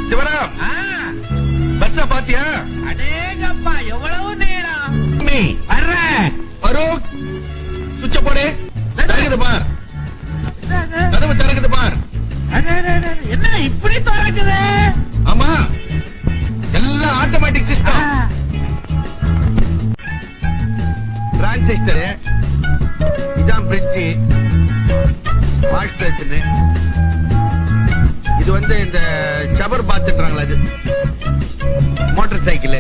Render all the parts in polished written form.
சிவராம், பஸ்ஸ பாத்தியா? அடேங்கப்பா, எவ்வளவு நேரம் ஃபரூக், சுவிட்ச போடு. திறக்குது பார், கதவு திறக்குது பார். என்ன இப்படி திறக்குது? ஆமா, எல்லாம் ஆட்டோமேட்டிக் சிஸ்டம். டிரான்சிஸ்டர், இதான் பிரிட்ஜ், வாஷ் பேசின், இது இந்த சவர் பாத்துறாங்களா, அது மோட்டார் சைக்கிள்,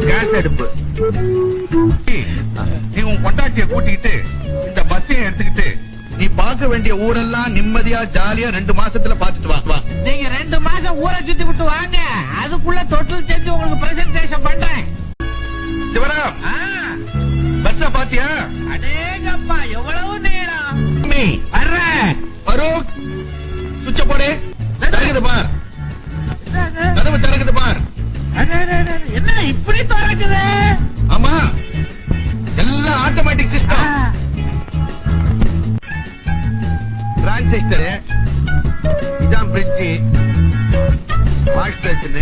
கேஸ் அடுப்பு. நீ உன் கொண்டாட்டிய கூட்டிக்கிட்டு இந்த பஸ்ஸையும் எடுத்துக்கிட்டு நீ பார்க்க வேண்டிய ஊரெல்லாம் நிம்மதியா ஜாலியா 2 மாசத்துல பாத்துட்டு வா. நீங்க 2 மாசம் ஊரை சுத்தி விட்டு வாங்க, அதுக்குள்ள தொட்டில் செஞ்சு உங்களுக்கு பிரசன்டேஷன் பண்றேன். சிவராம், பஸ்ஸ பாத்தியா? அடேங்கப்பா, எவ்வளவு நேரம் ஃபரூக், சுவிட்ச போடு. திறக்குது பார், கதவு திறக்குது பார். என்ன இப்படி திறக்குது? ஆமா, எல்லாம் ஆட்டோமேட்டிக் சிஸ்டம். டிரான்சிஸ்டர், இதான் பிரிட்ஜ், வாஷ் பேசின்,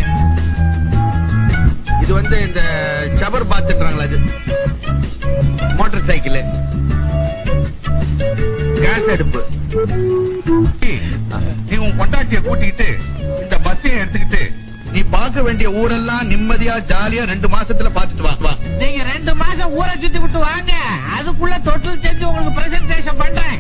இது இந்த சவர் பாத்துறாங்களா, அது மோட்டார் சைக்கிள், கேஸ் அடுப்பு. நீ உன் கொண்டாட்டிய கூட்டிக்கிட்டு இந்த பஸ்ஸையும் எடுத்துக்கிட்டு நீ பார்க்க வேண்டிய ஊரெல்லாம் நிம்மதியா ஜாலியா 2 மாசத்துல பாத்துட்டு வா. நீங்க 2 மாசம் ஊரை சுத்தி விட்டு வாங்க, அதுக்குள்ள தொட்டில் செஞ்சு உங்களுக்கு பிரசன்டேஷன் பண்றேன்.